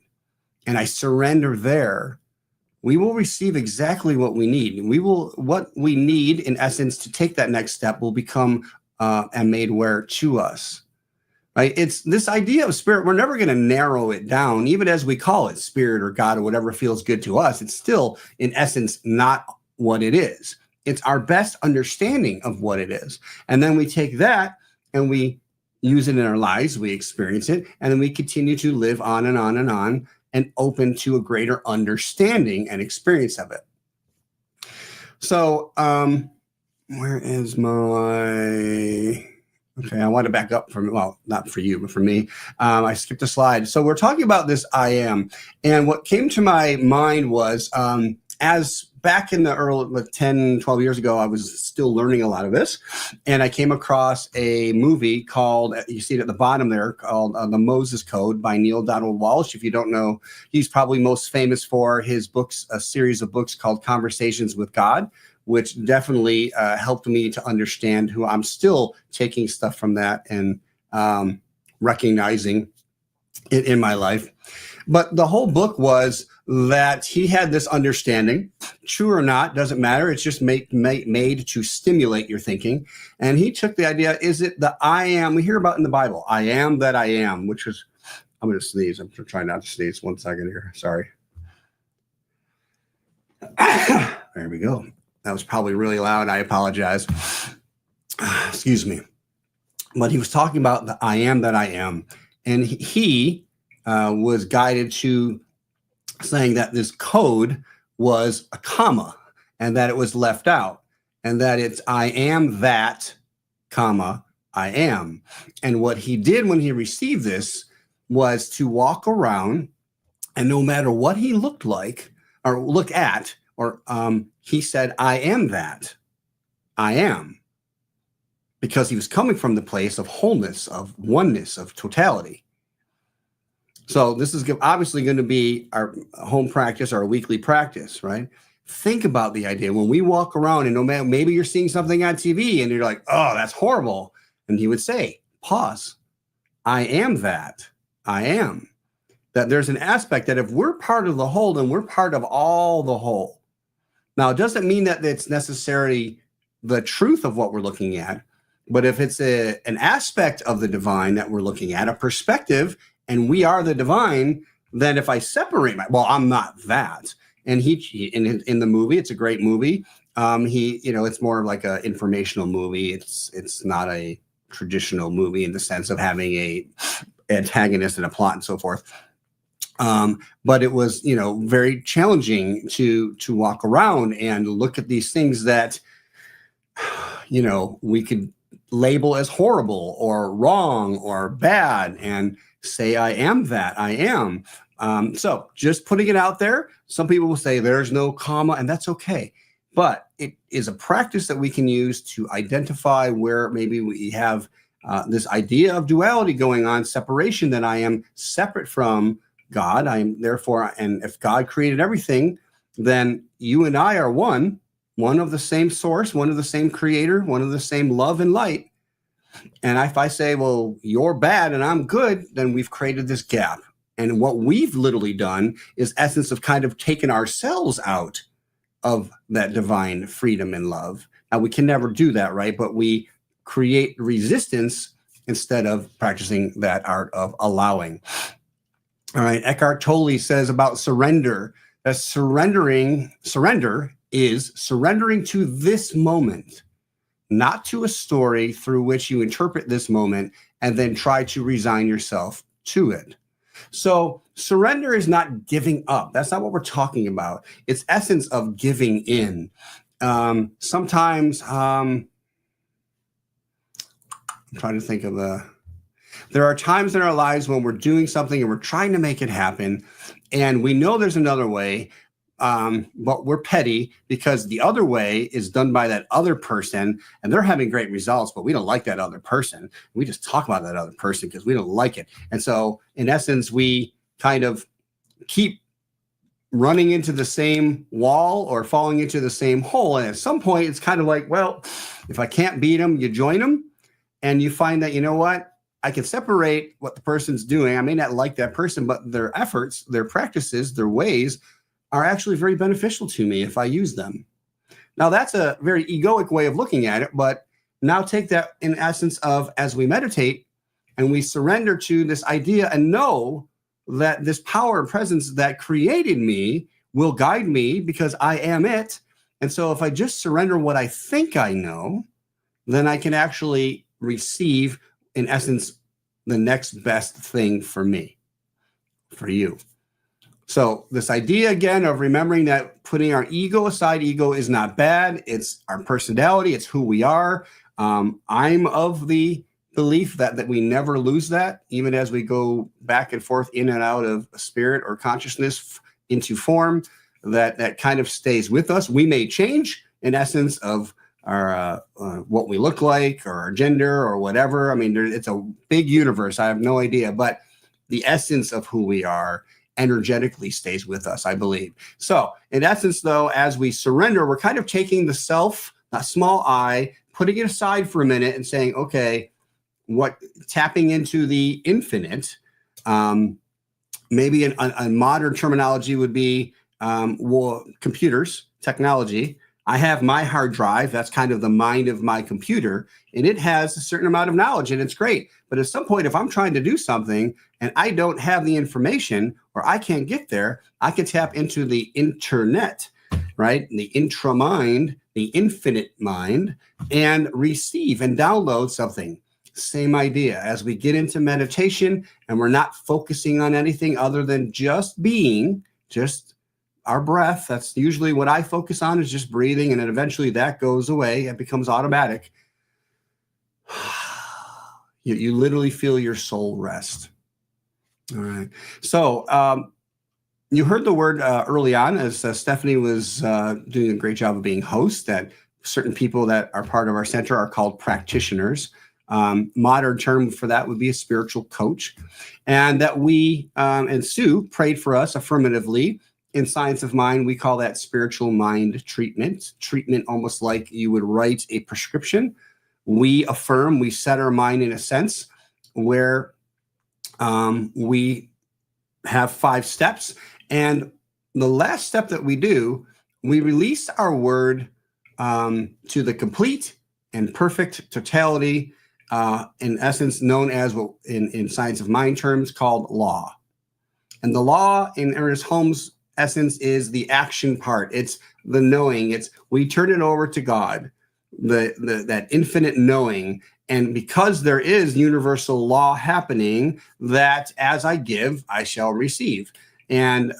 Speaker 5: and I surrender there, we will receive exactly what we need. What we need, in essence, to take that next step will become and made where to us. Right? It's this idea of spirit. We're never going to narrow it down, even as we call it spirit or God or whatever feels good to us. It's still, in essence, not what it is. It's our best understanding of what it is. And then we take that and we use it in our lives. We experience it. And then we continue to live on and on and on and open to a greater understanding and experience of it. So where is my... Okay, I want to back up not for you, but for me. I skipped a slide. So we're talking about this I am. And what came to my mind was, as back in the early 10, 12 years ago, I was still learning a lot of this. And I came across a movie called, you see it at the bottom there, called The Moses Code by Neil Donald Walsh. If you don't know, he's probably most famous for his books, a series of books called Conversations with God, which definitely helped me to understand who I'm still taking stuff from that and recognizing it in my life. But the whole book was that he had this understanding, true or not, doesn't matter. It's just made to stimulate your thinking. And he took the idea, is it the I am, we hear about in the Bible, I am that I am, which is, I'm going to sneeze. I'm trying not to sneeze. 1 second here. Sorry. There we go. That was probably really loud. I apologize. Excuse me. But he was talking about the I am that I am. And he was guided to saying that this code was a comma and that it was left out and that it's I am that, comma, I am. And what he did when he received this was to walk around and no matter what he looked like or look at, or he said, I am that. I am. Because he was coming from the place of wholeness, of oneness, of totality. So this is obviously going to be our home practice, our weekly practice, right? Think about the idea. When we walk around and no matter, maybe you're seeing something on TV and you're like, oh, that's horrible. And he would say, pause. I am that. I am. That there's an aspect that if we're part of the whole, then we're part of all the whole. Now, it doesn't mean that it's necessarily the truth of what we're looking at, but if it's an aspect of the divine that we're looking at, a perspective, and we are the divine, then if I separate I'm not that. And he in the movie, it's a great movie. It's more of like an informational movie. It's not a traditional movie in the sense of having a antagonist and a plot and so forth. But it was, very challenging to walk around and look at these things that, we could label as horrible or wrong or bad and say, I am that, I am. So just putting it out there, some people will say there's no comma, and that's okay. But it is a practice that we can use to identify where maybe we have this idea of duality going on, separation, that I am separate from God. I am therefore, and if God created everything, then you and I are one of the same source, one of the same creator, one of the same love and light. And if I say, well, you're bad and I'm good, then we've created this gap. And what we've literally done is essence of kind of taken ourselves out of that divine freedom and love. Now, we can never do that, right? But we create resistance instead of practicing that art of allowing. All right. Eckhart Tolle says about surrender, that surrender is surrendering to this moment, not to a story through which you interpret this moment and then try to resign yourself to it. So surrender is not giving up. That's not what we're talking about. It's essence of giving in. Sometimes I'm trying to think of there are times in our lives when we're doing something and we're trying to make it happen, and we know there's another way, but we're petty because the other way is done by that other person and they're having great results, but we don't like that other person. We just talk about that other person because we don't like it. And so in essence, we kind of keep running into the same wall or falling into the same hole. And at some point, it's kind of like, well, if I can't beat them, you join them. And you find that, you know what? I can separate what the person's doing. I may not like that person, but their efforts, their practices, their ways are actually very beneficial to me if I use them. Now, that's a very egoic way of looking at it, but now take that in essence of as we meditate and we surrender to this idea and know that this power and presence that created me will guide me because I am it. And so if I just surrender what I think I know, then I can actually receive, in essence, the next best thing for me, for you. So this idea, again, of remembering that putting our ego aside, ego is not bad. It's our personality. It's who we are. I'm of the belief that we never lose that, even as we go back and forth in and out of spirit or consciousness into form, that kind of stays with us. We may change, in essence, of our what we look like or our gender or whatever. I mean, it's a big universe. I have no idea, but the essence of who we are energetically stays with us, I believe. So in essence, though, as we surrender, we're kind of taking the self, that small I, putting it aside for a minute and saying, okay, tapping into the infinite, maybe a modern terminology would be computers, technology. I have my hard drive. That's kind of the mind of my computer, and it has a certain amount of knowledge, and it's great. But at some point, if I'm trying to do something and I don't have the information or I can't get there, I can tap into the internet, right? The intra-mind, the infinite mind, and receive and download something. Same idea. As we get into meditation and we're not focusing on anything other than just being, just our breath, that's usually what I focus on, is just breathing, and then eventually that goes away. It becomes automatic. You literally feel your soul rest. All right. So you heard the word early on as Stephanie was doing a great job of being host, that certain people that are part of our center are called practitioners. Modern term for that would be a spiritual coach. And that we, and Sue prayed for us affirmatively. In Science of Mind, we call that spiritual mind treatment. Treatment almost like you would write a prescription. We affirm, we set our mind in a sense where we have 5 steps. And the last step that we do, we release our word to the complete and perfect totality, in essence, known as what in Science of Mind terms called law. And the law in Ernest Holmes' essence is the action part. It's the knowing. It's we turn it over to God, that infinite knowing. And because there is universal law happening, that as I give, I shall receive, and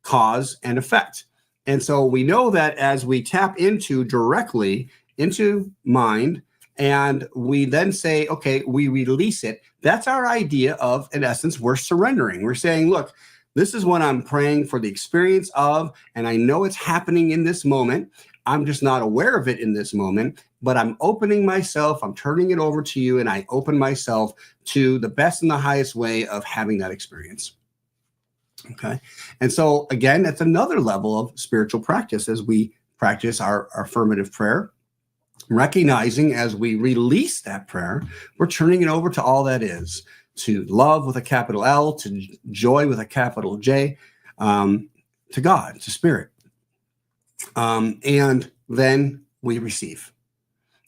Speaker 5: cause and effect. And so we know that as we tap directly into mind, and we then say, okay, we release it. That's our idea of, in essence, we're surrendering. We're saying, look, this is what I'm praying for the experience of, and I know it's happening in this moment. I'm just not aware of it in this moment, but I'm opening myself, I'm turning it over to you, and I open myself to the best and the highest way of having that experience. Okay. And so again, that's another level of spiritual practice as we practice our affirmative prayer. recognizing as we release that prayer, we're turning it over to all that is, to love with a capital L, to joy with a capital J, to God, to Spirit. And then we receive.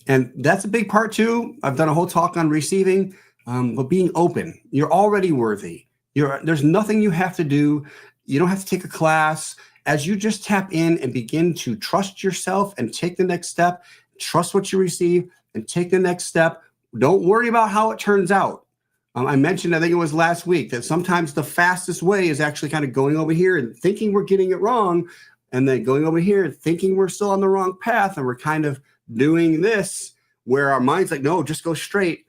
Speaker 5: And that's a big part too. I've done a whole talk on receiving, but being open. You're already worthy. There's nothing you have to do. You don't have to take a class. As you just tap in and begin to trust yourself and take the next step, trust what you receive and take the next step. Don't worry about how it turns out. I mentioned, I think it was last week, that sometimes the fastest way is actually kind of going over here and thinking we're getting it wrong, and then going over here and thinking we're still on the wrong path, and we're kind of doing this where our mind's like, no, just go straight.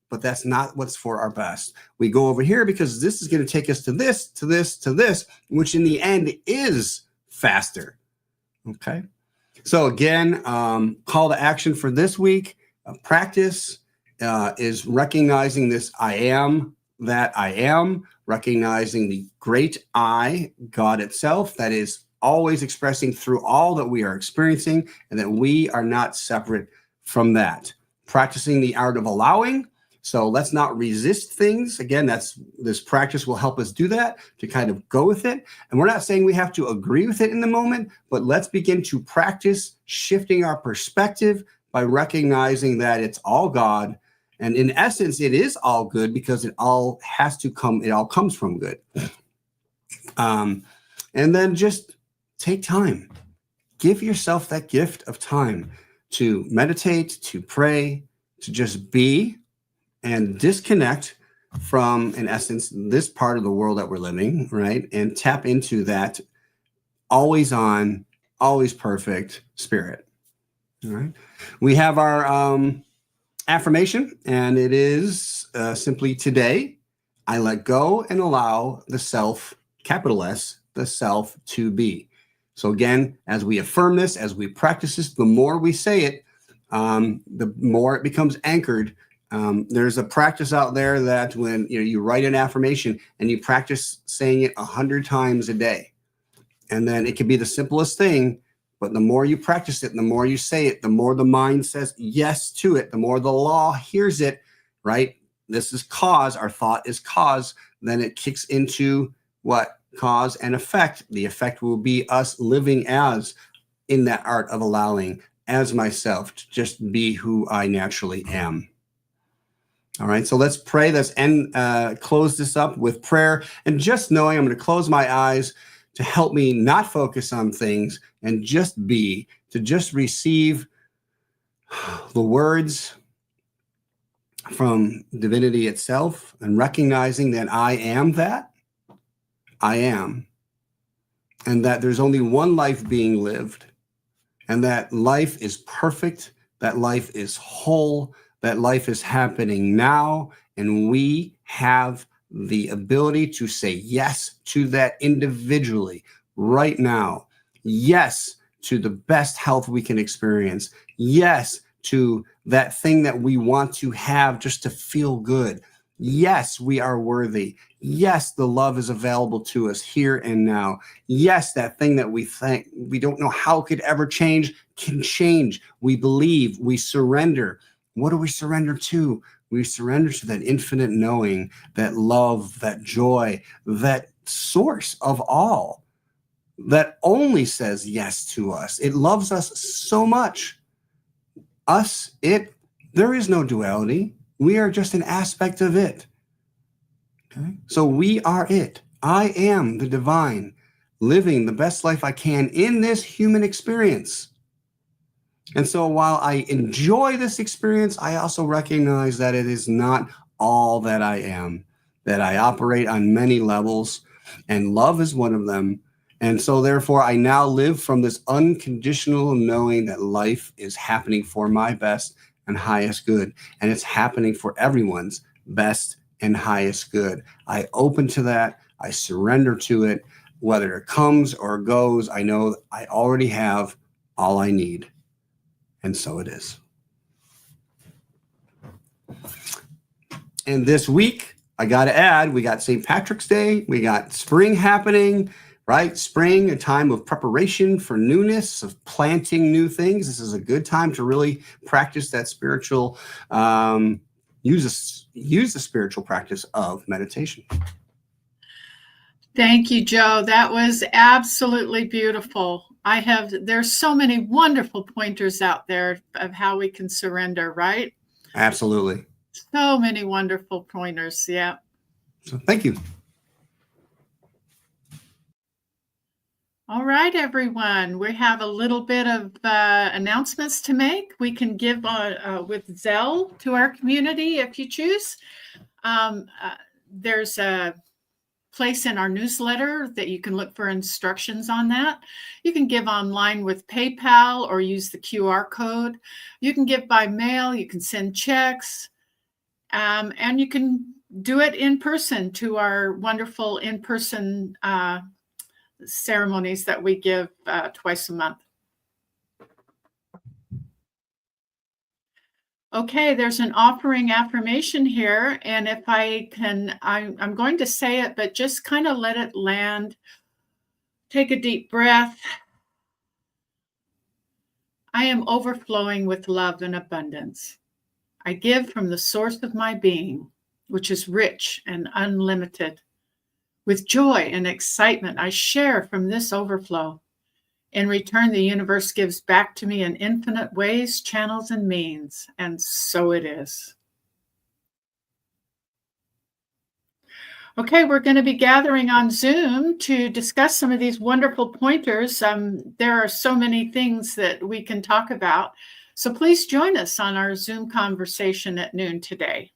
Speaker 5: But that's not what's for our best. We go over here because this is going to take us to this, to this, to this, which in the end is faster. Okay. So again, call to action for this week, practice is recognizing this I am that I am, recognizing the great I, God itself, that is always expressing through all that we are experiencing, and that we are not separate from that. Practicing the art of allowing. So let's not resist things. Again, this practice will help us do that, to kind of go with it. And we're not saying we have to agree with it in the moment, but let's begin to practice shifting our perspective by recognizing that it's all God. And in essence, it is all good because it all comes from good. And then just take time. Give yourself that gift of time to meditate, to pray, to just be, and disconnect from, in essence, this part of the world that we're living, right? And tap into that always on, always perfect Spirit. All right. We have our affirmation, and it is simply, today, I let go and allow the self, capital S, the self to be. So again, as we affirm this, as we practice this, the more we say it, the more it becomes anchored. There's a practice out there that when you write an affirmation and you practice saying it 100 times a day, and then it can be the simplest thing, but the more you practice it, the more you say it, the more the mind says yes to it, the more the law hears it, right? This is cause. Our thought is cause. Then it kicks into what? Cause and effect. The effect will be us living as, in that art of allowing, as myself, to just be who I naturally am. All right, so let's pray. Let's close this up with prayer. And just knowing I'm going to close my eyes to help me not focus on things and just be, to just receive the words from divinity itself, and recognizing that I am that. I am. And that there's only one life being lived. And that life is perfect. That life is whole. That life is happening now, and we have the ability to say yes to that individually right now. Yes to the best health we can experience. Yes to that thing that we want to have just to feel good. Yes, we are worthy. Yes, the love is available to us here and now. Yes, that thing that we think we don't know how could ever change can change. We believe, we surrender. What do we surrender to? We surrender to that infinite knowing, that love, that joy, that source of all, that only says yes to us. It loves us so much. Us, it, there is no duality. We are just an aspect of it. Okay? So we are it. I am the divine, living the best life I can in this human experience. And so while I enjoy this experience, I also recognize that it is not all that I am, that I operate on many levels, and love is one of them. And so therefore, I now live from this unconditional knowing that life is happening for my best and highest good. And it's happening for everyone's best and highest good. I open to that. I surrender to it. Whether it comes or goes, I know I already have all I need. And so it is. And this week, I got to add, we got St. Patrick's Day. We got spring happening, right? Spring, a time of preparation for newness, of planting new things. This is a good time to really practice that spiritual, use the spiritual practice of meditation.
Speaker 2: Thank you, Joe. That was absolutely beautiful. There's so many wonderful pointers out there of how we can surrender, right?
Speaker 5: Absolutely.
Speaker 2: So many wonderful pointers. Yeah.
Speaker 5: So thank you.
Speaker 2: All right, everyone. We have a little bit of announcements to make. We can give with Zelle to our community if you choose. There's a place in our newsletter that you can look for instructions on that. You can give online with PayPal or use the QR code. You can give by mail. You can send checks. And you can do it in person to our wonderful in-person ceremonies that we give twice a month. Okay, there's an offering affirmation here, and if I can, I'm going to say it, but just kind of let it land. Take a deep breath. I am overflowing with love and abundance. I give from the source of my being, which is rich and unlimited. With joy and excitement, I share from this overflow. In return, the universe gives back to me in infinite ways, channels, and means, and so it is. Okay, we're going to be gathering on Zoom to discuss some of these wonderful pointers. There are so many things that we can talk about, so please join us on our Zoom conversation at noon today.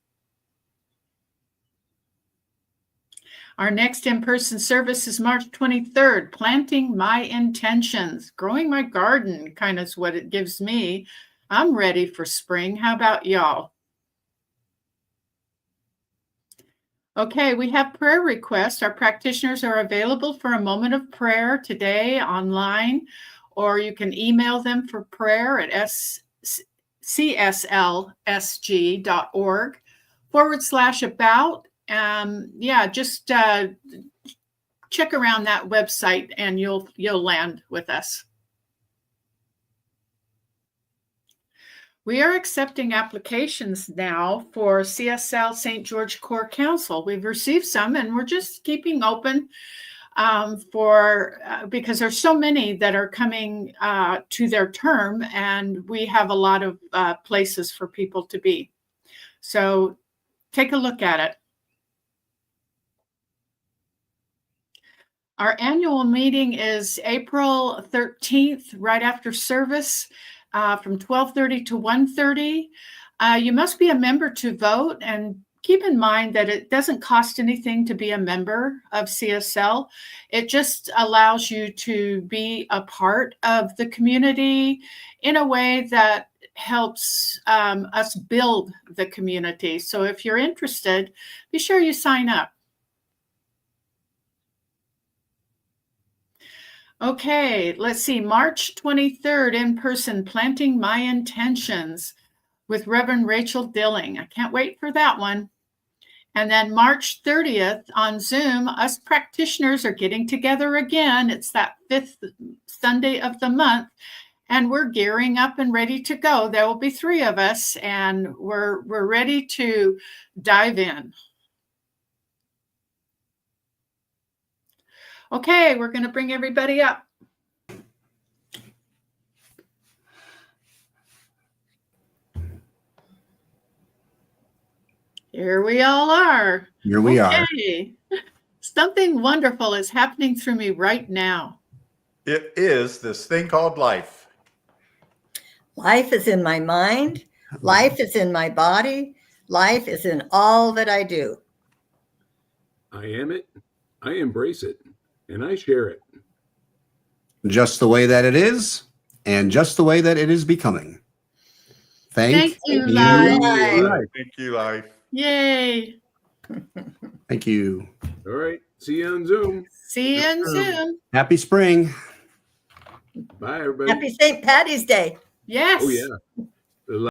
Speaker 2: Our next in-person service is March 23rd, Planting My Intentions. Growing my garden kind of is what it gives me. I'm ready for spring. How about y'all? Okay, we have prayer requests. Our practitioners are available for a moment of prayer today online, or you can email them for prayer at CSLSG.org/about. Just check around that website and you'll land with us. We are accepting applications now for CSL St. George Core Council. We've received some and we're just keeping open because there's so many that are coming to their term, and we have a lot of places for people to be. So take a look at it. Our annual meeting is April 13th, right after service, from 12:30 to 1:30. You must be a member to vote, and keep in mind that it doesn't cost anything to be a member of CSL. It just allows you to be a part of the community in a way that helps us build the community. So if you're interested, be sure you sign up. Okay, let's see. March 23rd, in person, Planting My Intentions with Reverend Rachel Dilling. I can't wait for that one. And then March 30th on Zoom, us practitioners are getting together again. It's that 5th Sunday of the month, and we're gearing up and ready to go. There will be 3 of us, and we're ready to dive in. Okay, we're going to bring everybody up. Here we all are.
Speaker 5: Here we are.
Speaker 2: Something wonderful is happening through me right now.
Speaker 3: It is this thing called life.
Speaker 4: Life is in my mind. Life is in my body. Life is in all that I do.
Speaker 6: I am it. I embrace it. And I share it.
Speaker 5: Just the way that it is, and just the way that it is becoming. Thank
Speaker 2: you,
Speaker 4: Life.
Speaker 3: Thank you, life.
Speaker 2: Yay.
Speaker 5: Thank you.
Speaker 6: All right. See you on Zoom.
Speaker 2: See you in Zoom.
Speaker 5: Happy spring.
Speaker 6: Bye, everybody.
Speaker 4: Happy St. Patty's Day.
Speaker 2: Yes.
Speaker 6: Oh, yeah.